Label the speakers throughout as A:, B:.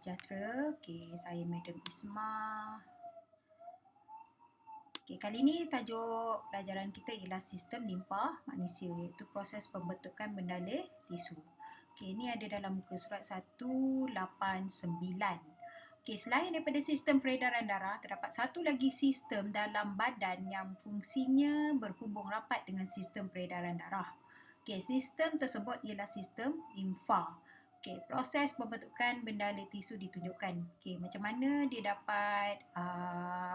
A: Sejahtera. Okey, saya Madam Isma. Okey, kali ini tajuk pelajaran kita ialah sistem limfa manusia, iaitu proses pembentukan bendalih tisu. Okey, ini ada dalam muka surat 189. Okey, selain daripada sistem peredaran darah, terdapat satu lagi sistem dalam badan yang fungsinya berhubung rapat dengan sistem peredaran darah. Okey, sistem tersebut ialah sistem limfa. Okey, proses pembentukan bendalih tisu ditunjukkan. Okey, macam mana dia dapat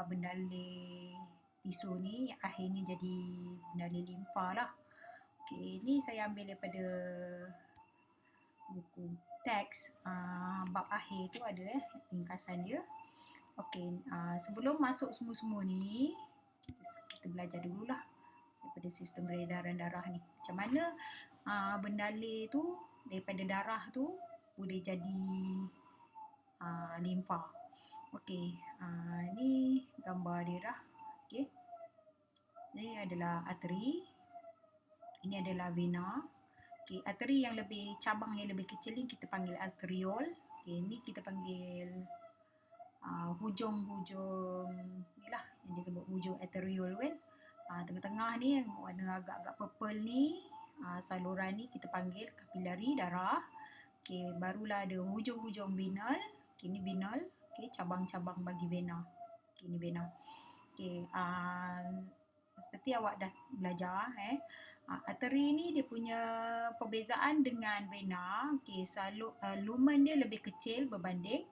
A: bendalih tisu ni yang akhirnya jadi bendalih limfa lah. Okey, ni saya ambil daripada buku teks bab akhir tu ada ringkasan dia. Okey, sebelum masuk semua-semua ni, kita belajar dululah daripada sistem peredaran darah ni. Macam mana bendalih tu daripada darah tu boleh jadi limfa. Okey, ni gambar dia dah. Okey. Ini adalah arteri. Ini adalah vena. Okey, arteri yang lebih, cabang yang lebih kecil ni kita panggil arteriol. Okey, ni kita panggil hujung-hujung ni lah yang disebut hujung arteriol kan. Tengah-tengah ni yang warna agak-agak purple ni, saluran ni kita panggil kapilari darah. Okey, barulah ada hujung-hujung venal. Okey, ni venal. Okey, cabang-cabang bagi vena. Okey, ni vena. Okey, seperti awak dah belajar arteri ni dia punya perbezaan dengan vena. Okey, lumen dia lebih kecil berbanding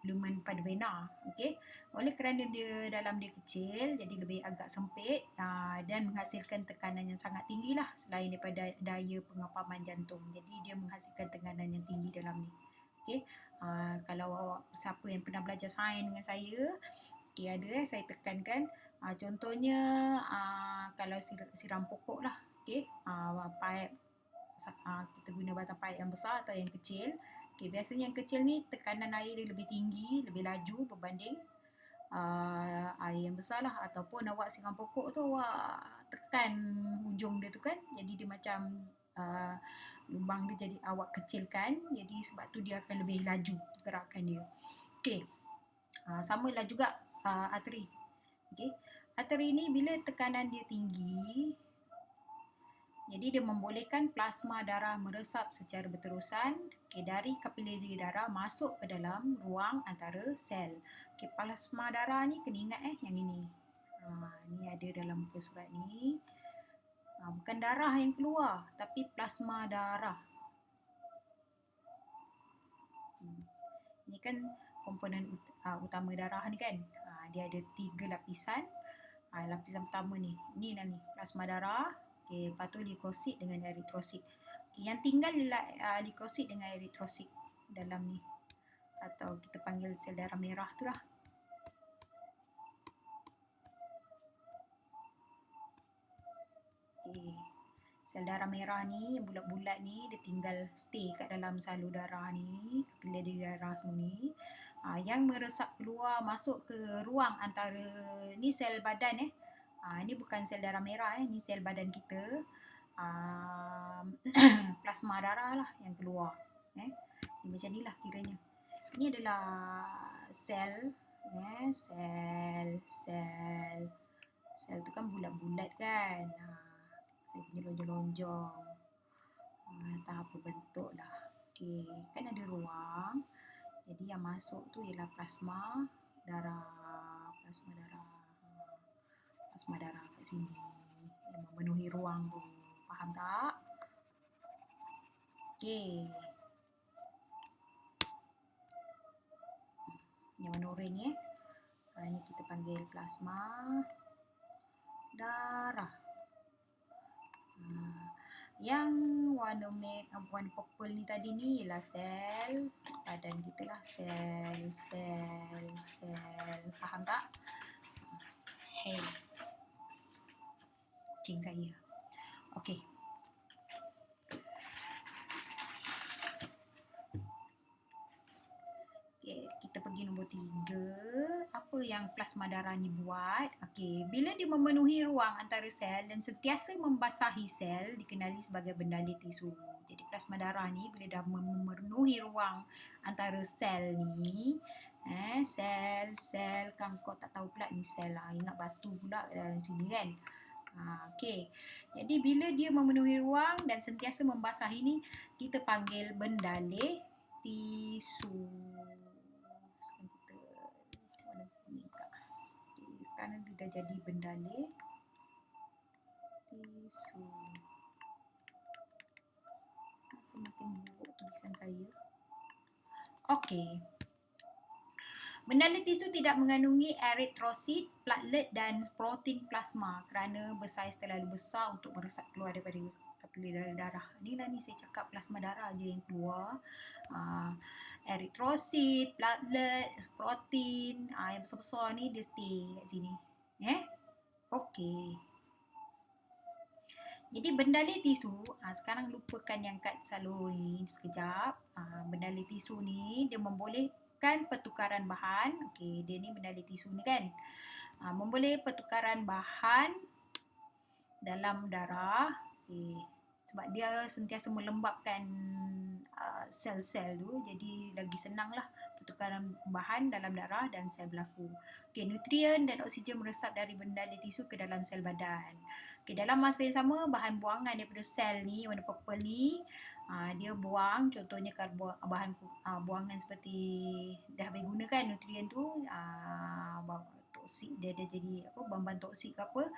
A: lumen pada vena. Okey, oleh kerana dia dalam dia kecil, jadi lebih agak sempit dan menghasilkan tekanan yang sangat tinggi lah selain daripada daya pengepaman jantung. Jadi dia menghasilkan tekanan yang tinggi dalam ni. Okey, kalau siapa yang pernah belajar sains dengan saya, okey, ada saya tekankan contohnya kalau siram pokok lah. Okey, paip kita guna batang paip yang besar atau yang kecil. Okey, biasanya yang kecil ni tekanan air dia lebih tinggi, lebih laju berbanding air yang besar lah. Ataupun awak siram pokok tu, awak tekan hujung dia tu kan, jadi dia macam lubang dia jadi awak kecilkan, jadi sebab tu dia akan lebih laju gerakan dia. Okey, samalah juga arteri. Okey, arteri ni bila tekanan dia tinggi, jadi dia membolehkan plasma darah meresap secara berterusan dari kapilari darah masuk ke dalam ruang antara sel. Okey, plasma darah ni kena ingat yang ini. Ni ada dalam muka surat ni. Bukan darah yang keluar, tapi plasma darah. Ini kan komponen utama darah ni kan. Dia ada 3 lapisan. Lapisan pertama ni, ni lah ni, plasma darah. Okey, lepas tu leukosit dengan eritrosit. Okey, yang tinggal ialah leukosit dengan eritrosit dalam ni. Atau kita panggil sel darah merah tu lah. Okey, sel darah merah ni, bulat-bulat ni, dia tinggal stay kat dalam salur darah ni, kapilari darah semua ni. Yang meresap keluar masuk ke ruang antara, ni sel badan ni bukan sel darah merah ni sel badan kita. Plasma darah lah yang keluar. Ni macam ni lah kiranya. Ini adalah sel, sel tu kan bulat-bulat kan. Saya punya lonjong-lonjong. Tak apa bentuk dah. Okey, kan ada ruang. Jadi yang masuk tu ialah plasma darah. Plasma darah kat sini. Yang memenuhi ruang tu. Faham tak? Okey. Yang warna oranye ni kita panggil plasma darah. Yang warna purple ni tadi ni ialah sel badan kita lah. Sel. Faham tak? Hey, kucing saya. Okey. Kita pergi nombor 3. Apa yang plasma darah ni buat? Okey, bila dia memenuhi ruang antara sel dan sentiasa membasahi sel, dikenali sebagai bendalih tisu. Jadi plasma darah ni bila dah memenuhi ruang antara sel ni, sel kan kau tak tahu pula ni sel lah, ingat batu pula dalam sini kan. Okey. Jadi bila dia memenuhi ruang dan sentiasa membasahi ni, kita panggil bendalih tisu. Sekarang kita warna kuning tak? Okay, sekarang dia dah jadi bendalih tisu. Semakin buruk tulisan saya. Okey. Bendalih tisu tidak mengandungi eritrosit, platelet dan protein plasma kerana bersaiz terlalu besar untuk meresap keluar daripada kapilari darah. Inilah ni saya cakap plasma darah je yang keluar. Eritrosit, platelet, protein, yang besar-besar ni dia stay kat sini. Okey. Jadi bendalih tisu, sekarang lupakan yang kat salur ni sekejap. Bendalih tisu ni dia membolehkan pertukaran bahan. Okey, dia ni bendalih tisu ni kan. Memboleh pertukaran bahan dalam darah. Okey, sebab dia sentiasa melembabkan sel-sel tu, jadi lagi senanglah pertukaran bahan dalam darah dan sel berlaku. Okey, nutrien dan oksigen meresap dari bendalih tisu ke dalam sel badan. Okey, dalam masa yang sama, bahan buangan daripada sel ni, warna purple ni, dia buang, contohnya bahan buangan seperti dah habis gunakan nutrien tu, toksik, dia jadi bahan toksik ke apa,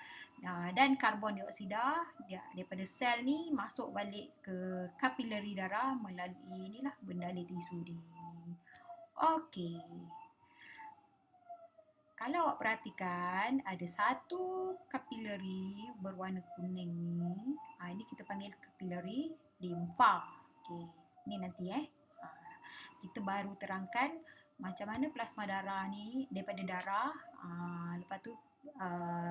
A: dan karbon dioksida daripada sel ni masuk balik ke kapilari darah melalui inilah bendalih tisu ni. Okey. Kalau awak perhatikan, ada satu kapilari berwarna kuning ni. Ini kita panggil kapilari limfa. Okey, ni nanti kita baru terangkan macam mana plasma darah ni daripada darah, lepas tu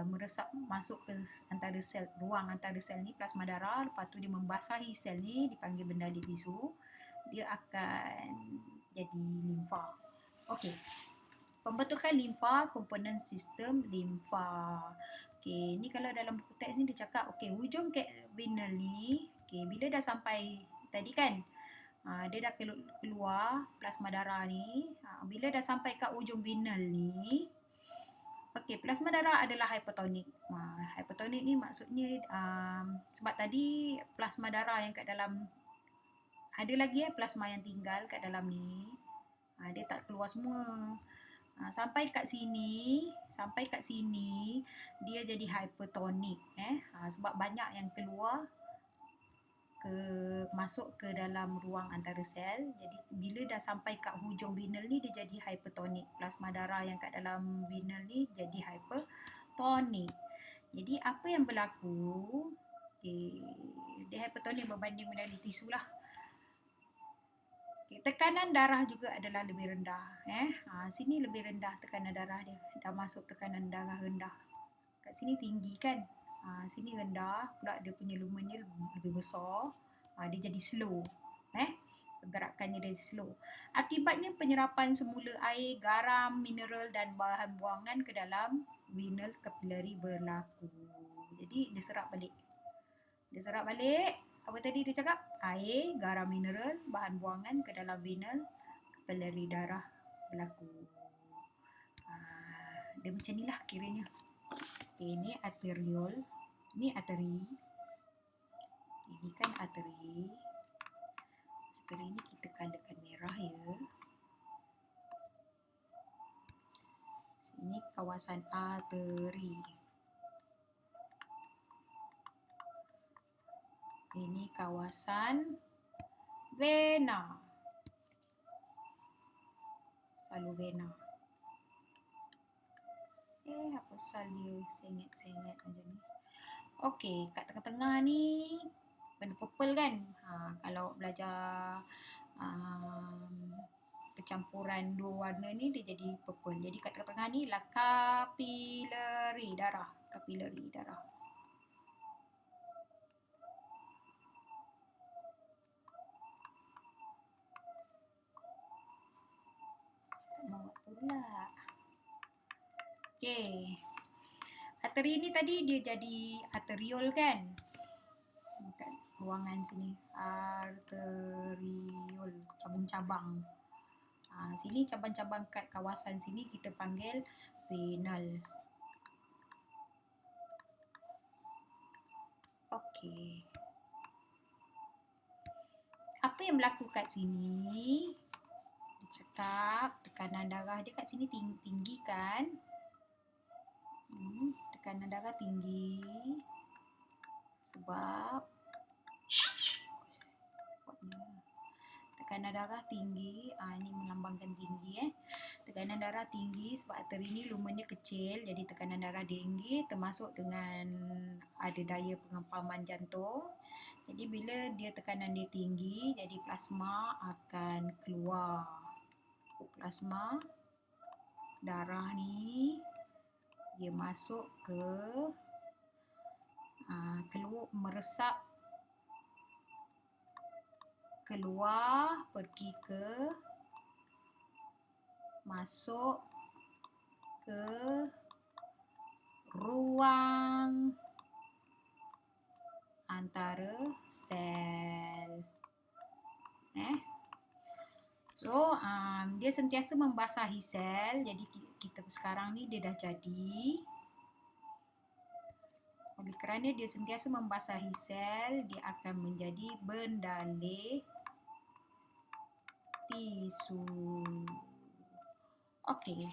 A: meresap masuk ke antara sel, ruang antara sel ni, plasma darah, lepas tu dia membasahi sel ni, dipanggil bendalih tisu. Dia akan jadi limfa. Okey. Pembentukan limfa, komponen sistem limfa. Okey, ni kalau dalam buku teks ni dia cakap, okey, hujung venal ni, okey, bila dah sampai tadi kan, dia dah keluar plasma darah ni, bila dah sampai kat hujung venal ni, okey, plasma darah adalah hypertonik. Hypertonik ni maksudnya sebab tadi plasma darah yang kat dalam, ada lagi plasma yang tinggal kat dalam ni, dia tak keluar semua. Sampai kat sini dia jadi hypertonik, sebab banyak yang keluar masuk ke dalam ruang antara sel. Jadi bila dah sampai kat hujung venal ni, dia jadi hypertonik. Plasma darah yang kat dalam venal ni jadi hypertonik. Jadi apa yang berlaku, dia hypertonik berbanding bendalih tisu lah. Tekanan darah juga adalah lebih rendah. Sini lebih rendah tekanan darah dia. Dah masuk tekanan darah rendah. Kat sini tinggi kan. Sini rendah. Pula dia punya lumennya lebih besar. Dia jadi slow. Pergerakannya dia slow. Akibatnya penyerapan semula air, garam, mineral dan bahan buangan ke dalam venal kapilari berlaku. Jadi dia serap balik. Apa tadi dia cakap? Air, garam, mineral, bahan buangan ke dalam venal kapilari darah berlaku. Dia macam ni lah kiranya. Okay, ni arteriol. Ni arteri. Ini kan arteri. Arteri ni kita colourkan merah ya. Sini kawasan arteri. Ini kawasan vena. Salur vena. Apa pasal dia sengit-sengit macam ni? Okey, kat tengah-tengah ni warna purple kan? Kalau belajar percampuran dua warna ni, dia jadi purple. Jadi kat tengah-tengah ni lah kapilari darah. Kapilari darah. Mau pula. Okey. Arteri ni tadi dia jadi arteriol kan? ruangan sini, arteriol, cabang-cabang. Sini cabang-cabang kat kawasan sini kita panggil venal. Okey. Apa yang berlaku kat sini? Dia cakap tekanan darah dia kat sini tinggi kan? Tekanan darah tinggi sebab tekanan darah tinggi, ini melambangkan tinggi Tekanan darah tinggi sebab arteri ni lumennya kecil, jadi tekanan darah tinggi termasuk dengan ada daya pengempaman jantung. Jadi bila dia tekanan dia tinggi, jadi plasma akan keluar. Plasma darah ni dia masuk ke meresap keluar, pergi ke masuk ke ruang antara sel. So, dia sentiasa membasahi sel. Jadi kita sekarang ni dia dah jadi. Oleh kerana dia sentiasa membasahi sel, dia akan menjadi bendalir tisu. Okey.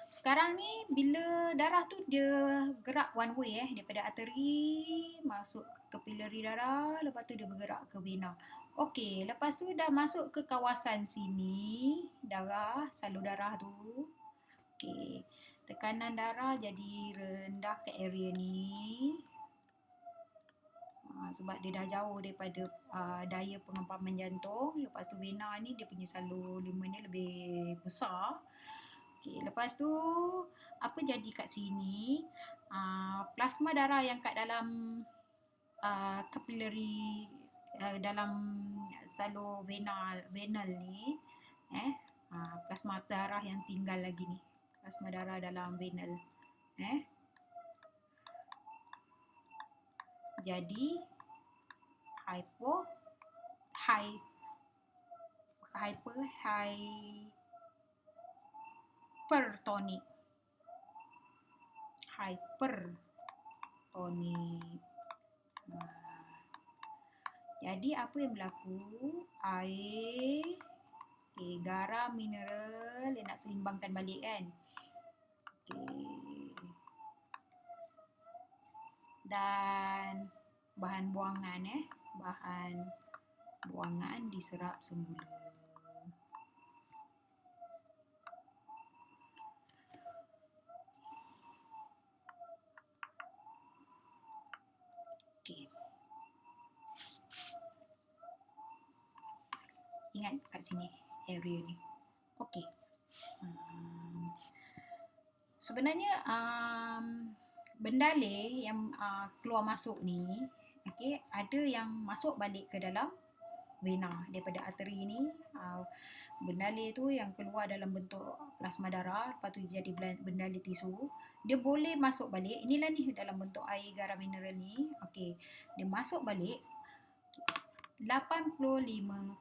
A: Sekarang ni bila darah tu dia gerak one way daripada arteri masuk ke kapilari darah, lepas tu dia bergerak ke vena. Okey, lepas tu dah masuk ke kawasan sini, darah, salur darah tu. Okey, tekanan darah jadi rendah ke area ni. Sebab dia dah jauh daripada daya pengempaman jantung. Lepas tu vena ni dia punya salur lumen ni lebih besar. Okay, lepas tu apa jadi kat sini? Plasma darah yang kat dalam kapilari dalam salur venal ni, plasma darah yang tinggal lagi ni, plasma darah dalam venal, jadi hypertonik. Jadi apa yang berlaku? Air, garam, mineral dia nak seimbangkan balik kan. Dan bahan buangan diserap semula. Ingat kat sini area ni. Okey. Sebenarnya bendalir yang keluar masuk ni, ada yang masuk balik ke dalam vena daripada arteri ni. Bendalir tu yang keluar dalam bentuk plasma darah, lepas tu jadi bendalir tisu. Dia boleh masuk balik. Inilah ni dalam bentuk air, garam, mineral ni. Okey, dia masuk balik 85%.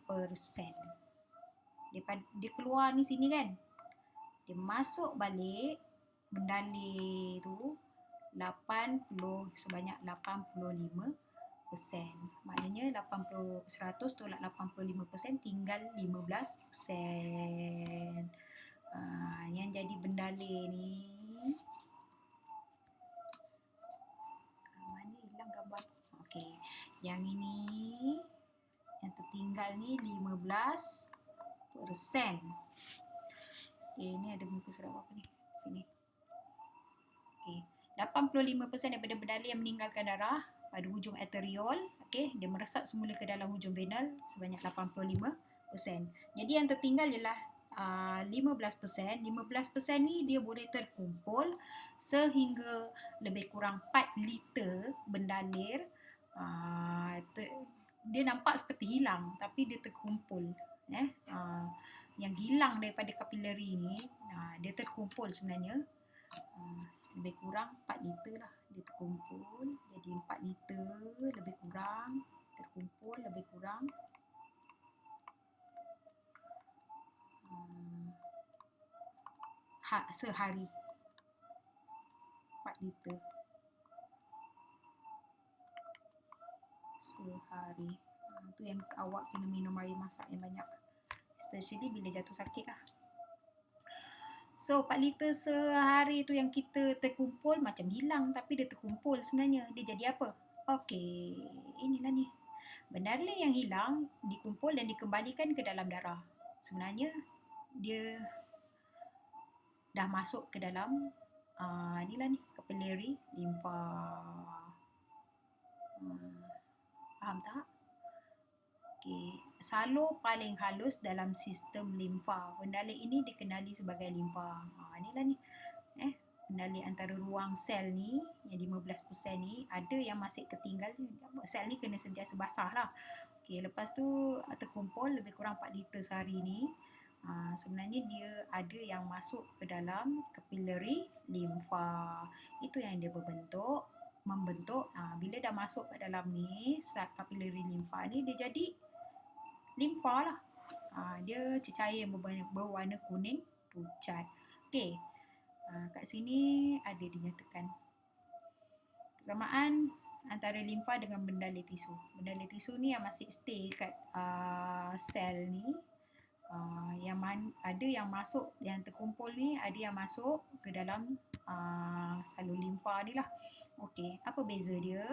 A: Dia keluar ni sini kan. Dia masuk balik bendalir tu sebanyak 85%. Maknanya 100 tolak 85% tinggal 15%. Yang jadi bendalir ni, mana hilang gambar? Okey, yang ini yang tertinggal ni 15%. Ni ada muka surat apa ni? Sini. 85% daripada bendalir yang meninggalkan darah pada hujung arteriol, dia meresap semula ke dalam hujung venal sebanyak 85%. Jadi yang tertinggal ialah 15%. 15% ni dia boleh terkumpul sehingga lebih kurang 4 liter bendalir. Dia nampak seperti hilang tapi dia terkumpul. Yang hilang daripada kapilari ni, dia terkumpul sebenarnya. lebih kurang 4 liter lah dia terkumpul. Jadi 4 liter lebih kurang terkumpul lebih kurang sehari 4 liter sehari. Tu yang awak kena minum air masak yang banyak, especially bila jatuh sakit lah. So 4 liter sehari tu yang kita terkumpul macam hilang, tapi dia terkumpul sebenarnya. Dia jadi apa? Okey, inilah ni. Benda yang hilang dikumpul dan dikembalikan ke dalam darah. Sebenarnya dia dah masuk ke dalam inilah ni, capillary limfa. Faham tak? Okay. Salur paling halus dalam sistem limfa. Bendalih ini dikenali sebagai limfa. Inilah ni. Bendalih antara ruang sel ni, yang 15% ni, ada yang masih tertinggal. Sel ni kena sentiasa basah lah. Okay, lepas tu terkumpul lebih kurang 4 liter sehari ni. Sebenarnya dia ada yang masuk ke dalam capillary limfa. Itu yang dia membentuk bila dah masuk ke dalam ni capillary limfa ni, dia jadi limfa lah. Dia cecair berwarna kuning pucat. Okey. Kat sini ada dinyatakan persamaan antara limfa dengan bendalih tisu. Bendalih tisu ni yang masih stay kat sel ni, yang ada yang masuk, yang terkumpul ni ada yang masuk ke dalam salur limfa ni lah. Okey, apa beza dia?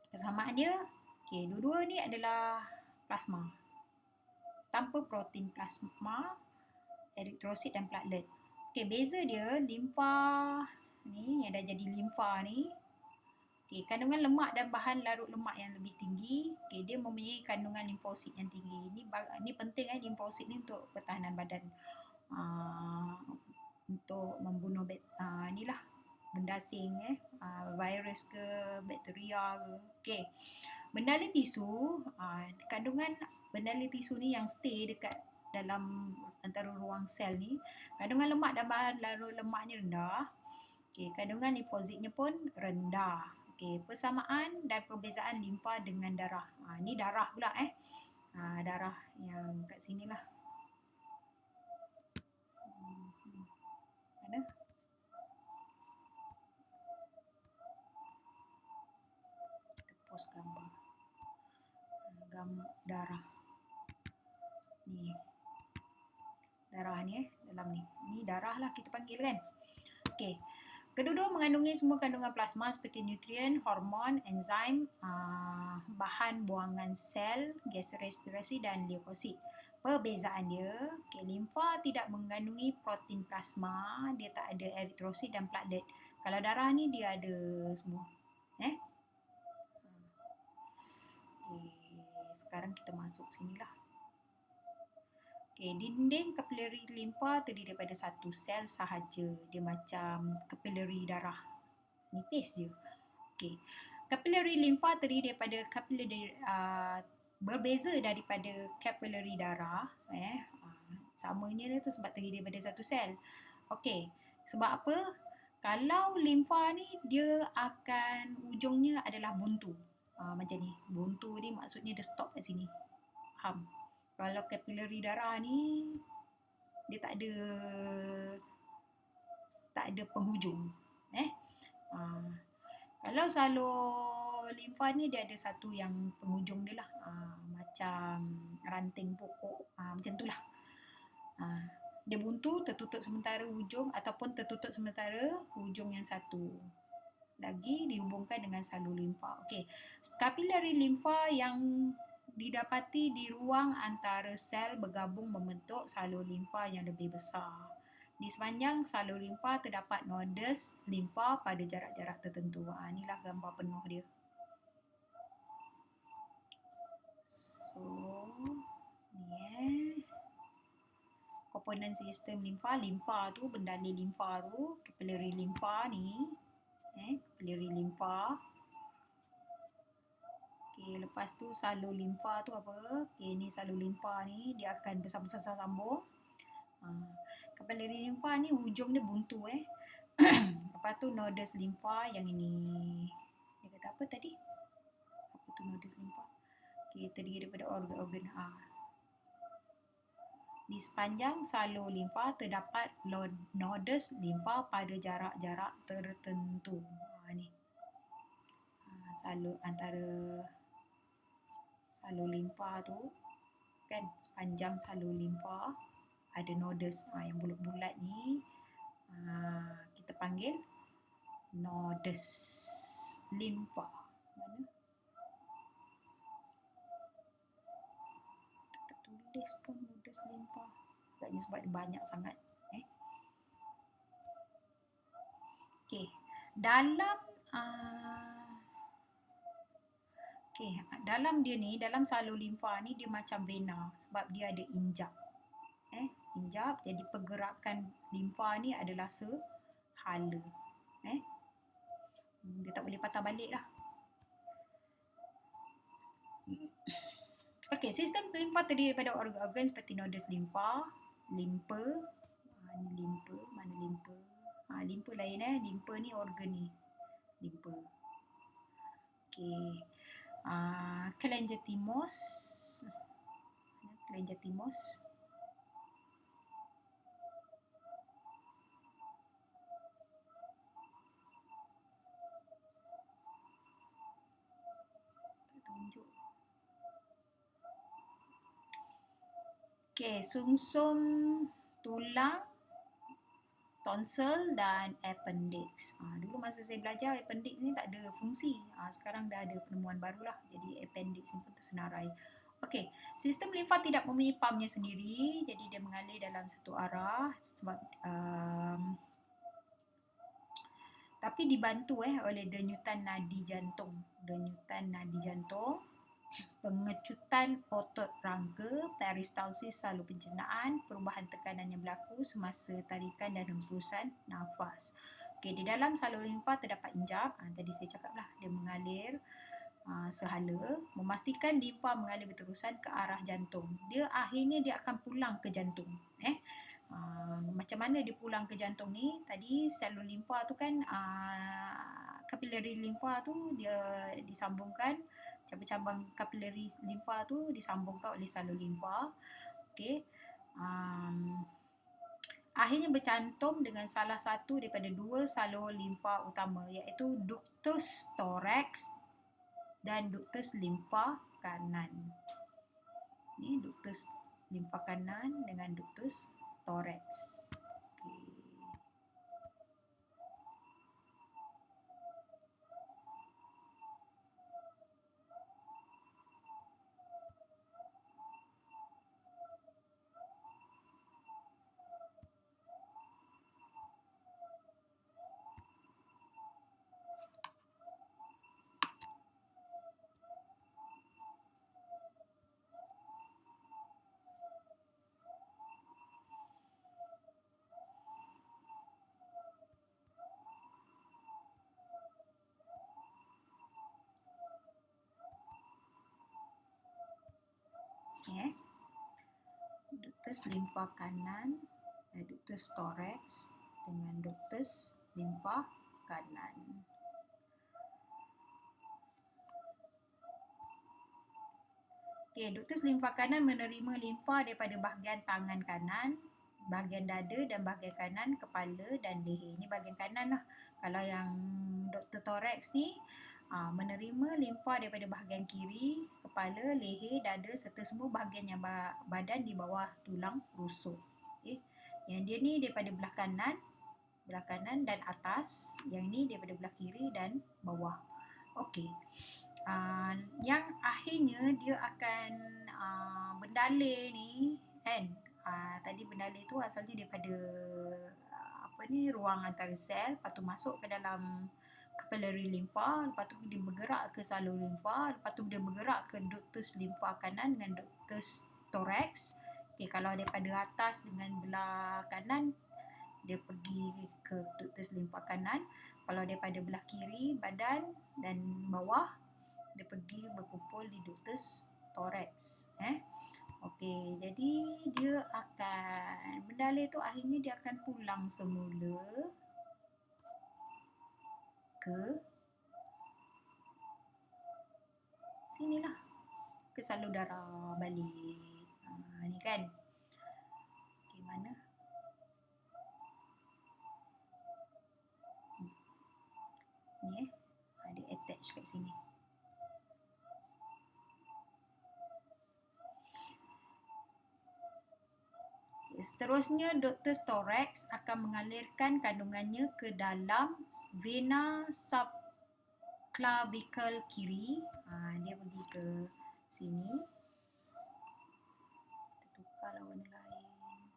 A: Persamaan dia, okey, dua-dua ni adalah plasma. Tanpa protein plasma, eritrosit dan platelet. Okey, beza dia, limfa ni yang dah jadi limfa ni, okey, kandungan lemak dan bahan larut lemak yang lebih tinggi. Okey, dia mempunyai kandungan limfosit yang tinggi. Ini penting limfosit ni untuk pertahanan badan. Untuk membunuh inilah benda asing, virus ke, bakteria ke. Okey. Bendalih tisu, kandungan bendalih tisu ni yang stay dekat dalam antara ruang sel ni, kandungan lemak dan bahan larut lemaknya rendah. Okey, kandungan limfositnya pun rendah. Okey, persamaan dan perbezaan limfa dengan darah. Ni darah pula darah yang kat sinilah. Mana? Kita post gambar. Darah. Ni. Darah ni dalam ni. Ni darah lah kita panggil kan. Okey. Kedua-dua mengandungi semua kandungan plasma seperti nutrien, hormon, enzim, bahan buangan sel, gas respirasi dan leukosit. Perbezaan dia, limfa tidak mengandungi protein plasma, dia tak ada eritrosit dan platelet. Kalau darah ni dia ada semua. Sekarang kita masuk sinilah. Dinding capillary limfa terdiri daripada satu sel sahaja. Dia macam capillary darah. Nipis je. Capillary limfa terdiri daripada capillary berbeza daripada capillary darah. Samanya dia tu sebab terdiri daripada satu sel. Sebab apa? Kalau limfa ni dia akan ujungnya adalah buntu. Macam ni. Buntu ni maksudnya dia stop kat sini. Faham? Kalau capillary darah ni dia tak ada penghujung. Kalau salur limfa ni dia ada satu yang penghujung dia lah. Macam ranting pokok. Macam tu lah. Dia buntu, tertutup sementara hujung ataupun tertutup sementara hujung yang satu lagi dihubungkan dengan salur limfa. Capillary limfa yang didapati di ruang antara sel bergabung membentuk salur limfa yang lebih besar. Di sepanjang salur limfa terdapat nodus limfa pada jarak-jarak tertentu. Inilah gambar penuh dia. So, ni komponen sistem limfa. Limfa tu, bendalih limfa tu, capillary limfa ni. Capillary limfa. Lepas tu salur limfa tu apa? Ni salur limfa ni dia akan bersambung-sambung. Capillary limfa ni hujung dia buntu. Lepas tu nodus limfa yang ini. Dia kata apa tadi? Apa tu nodus limfa? Okay, terdiri daripada organ-organ. Di sepanjang salur limfa terdapat nodus limfa pada jarak-jarak tertentu. Ni. Salur antara salur limfa tu kan, sepanjang salur limfa ada nodus yang bulat-bulat ni, kita panggil nodus limfa. Mana? Tak tulis pun nodus limfa. Agaknya sebab dia banyak sangat. Okey. Dalam dia ni, dalam salur limfa ni dia macam vena sebab dia ada injap. Injap, jadi pergerakan limfa ni adalah sehala. Dia tak boleh patah balik lah. Okey, sistem limfa terdiri daripada organ-organ seperti nodus limfa, limpa. Ni limpa, mana limpa? Limpa lain limpa ni organ ni. Limpa. Okey. Cholangiothymos. Cholangiothymos. Tak tunjuk. Okey, sumsum tulang, tonsil dan appendix. Dulu masa saya belajar, appendix ni tak ada fungsi. Sekarang dah ada penemuan barulah. Jadi appendix ni pun tersenarai. Okey, sistem limfa tidak mempunyai pumpnya sendiri. Jadi dia mengalir dalam satu arah sebab tapi dibantu oleh denyutan nadi jantung. Denyutan nadi jantung, pengecutan otot rangka, peristalsis salur pencernaan, perubahan tekanan yang berlaku semasa tarikan dan hembusan nafas. Okey, di dalam salur limfa terdapat injap. Tadi saya cakaplah dia mengalir sehala, memastikan limfa mengalir berterusan ke arah jantung. Dia akhirnya dia akan pulang ke jantung. Macam mana dia pulang ke jantung ni? Tadi salur limfa tu kan, kapilari limfa tu dia disambungkan, cabang-cabang kapilari limfa tu disambungkan oleh salur limfa. Okey. Akhirnya bercantum dengan salah satu daripada dua salur limfa utama, iaitu ductus thorax dan ductus limfa kanan. Ni ductus limfa kanan dengan ductus thorax. Ductus limfa kanan, ductus thorax dengan ductus limfa kanan. Okey, ductus limfa kanan menerima limfa daripada bahagian tangan kanan, bahagian dada dan bahagian kanan kepala dan leher. Ini bahagian kanan lah. Kalau yang ductus thorax ni menerima limfa daripada bahagian kiri, kepala, leher, dada serta semua bahagian yang badan di bawah tulang rusuk. Okay. Yang dia ni daripada belah kanan dan atas. Yang ni daripada belah kiri dan bawah. Okey. Yang akhirnya dia akan bendalir ni kan. Tadi bendalir tu asalnya daripada ruang antara sel, lepas tu masuk ke dalam kapilari limfa, lepas tu dia bergerak ke salur limfa, lepas tu dia bergerak ke ductus limfa kanan dengan ductus thorax. Okey, kalau daripada atas dengan belah kanan dia pergi ke ductus limfa kanan. Kalau daripada belah kiri badan dan bawah dia pergi berkumpul di ductus thorax. Okey, jadi dia akan bendalir tu akhirnya dia akan pulang semula ke sinilah, ke salur darah balik. Ni kan. Okey, mana? Ni ada attach kat sini. Seterusnya, Dr. Storax akan mengalirkan kandungannya ke dalam vena subclavicle kiri. Dia pergi ke sini. Kita tukarlah warna lain.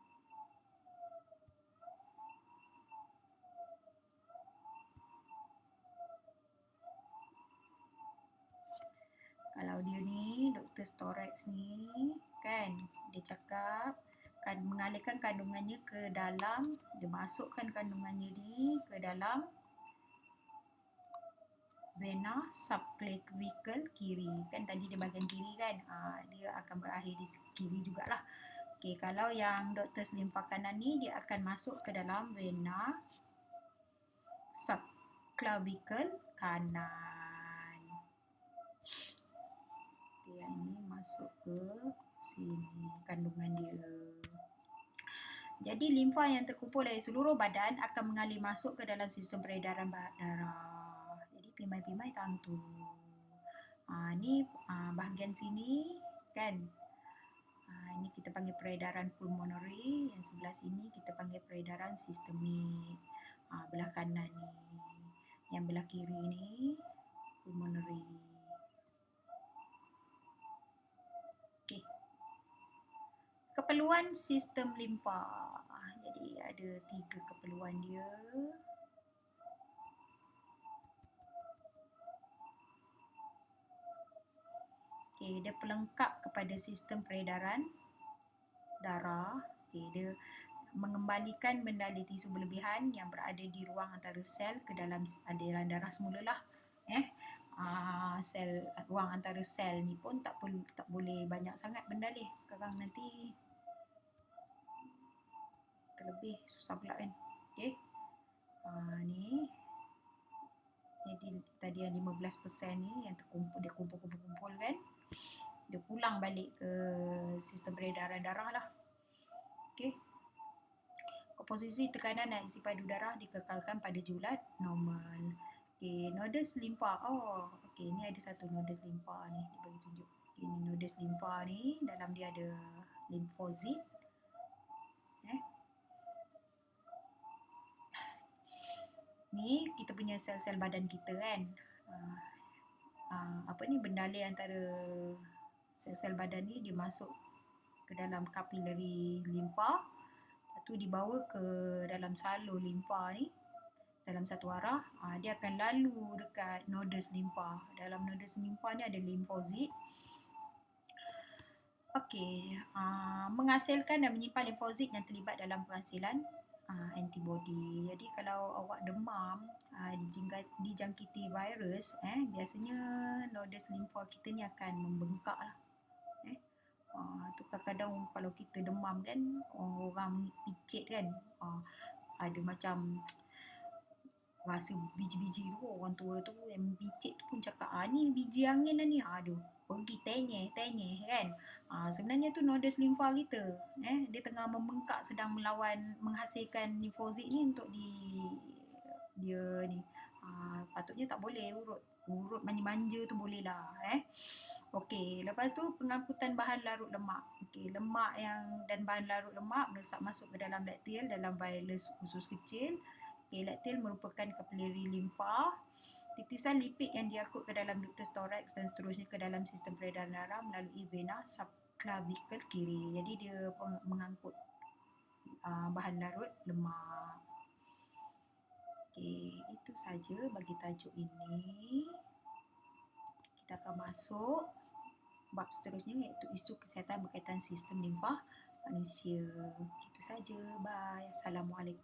A: Kalau dia ni, Dr. Storax ni, kan, dia cakap kan mengalirkan kandungannya ke dalam, dia masukkan kandungannya ni ke dalam vena subclavicle kiri. Kan tadi dia bahagian kiri kan, dia akan berakhir di kiri jugalah. Okey, kalau yang Dr. Slimfa kanan ni, dia akan masuk ke dalam vena subclavicle kanan. Okey, yang ni masuk ke sini kandungan dia. Jadi limfa yang terkumpul dari seluruh badan akan mengalir masuk ke dalam sistem peredaran darah. Jadi pimai-pimai tantu. Ni bahagian sini kan. Ini kita panggil peredaran pulmonary, yang sebelah sini kita panggil peredaran sistemik. Belah kanan ni. Yang belah kiri ni pulmonary. Okey. Keperluan sistem limfa. Jadi ada 3 keperluan dia. Okey, dia pelengkap kepada sistem peredaran darah. Okey, dia mengembalikan bendali tisu berlebihan yang berada di ruang antara sel ke dalam aliran darah semulalah. Sel ruang antara sel ni pun tak boleh banyak sangat bendali. Kadang nanti terlebih susah pula kan. Okey. Ni jadi tadi yang 15% ni yang terkumpul, dia kumpul kan. Dia pulang balik ke sistem peredaran darah lah. Okey. Komposisi tekanan dan isi padu darah dikekalkan pada julat normal. Okey, nodus limfa. Okey, ni ada satu nodus limfa ni, dia bagi tunjuk. Okay, ni nodus limfa ni, dalam dia ada limfosit. Ni kita punya sel-sel badan kita kan. Bendalai antara sel-sel badan ni dia masuk ke dalam kapilari limfa. Lepas tu dibawa ke dalam salur limfa ni dalam satu arah. Dia akan lalu dekat nodus limfa. Dalam nodus limfa ni ada limfosit. Okey, menghasilkan dan menyimpan limfosit yang terlibat dalam penghasilan antibody. Jadi kalau awak demam, dijangkiti virus, biasanya nodus limfa kita ni akan membengkak lah. Tu kadang-kadang kalau kita demam kan, orang picit kan, ada macam rasa biji-biji tu, orang tua tu yang picit tu pun cakap, ni biji angin lah ni. Aduh, pergi tenyeh kan. Sebenarnya tu nodus limfa kita. Dia tengah membengkak, sedang menghasilkan limfosit ni untuk dia ni. Patutnya tak boleh urut manja-manja tu boleh lah. Okey, lepas tu pengangkutan bahan larut lemak. Okey, lemak dan bahan larut lemak meresap masuk ke dalam laktil dalam virus usus kecil. Okey, laktil merupakan kapilari limfa. Titisan lipid yang diangkut ke dalam ductus thorax dan seterusnya ke dalam sistem peredaran darah melalui vena subclavicle kiri. Jadi dia mengangkut bahan larut lemak. Okey, itu saja bagi tajuk ini. Kita akan masuk bab seterusnya, iaitu isu kesihatan berkaitan sistem limfa manusia. Itu saja. Bye. Assalamualaikum.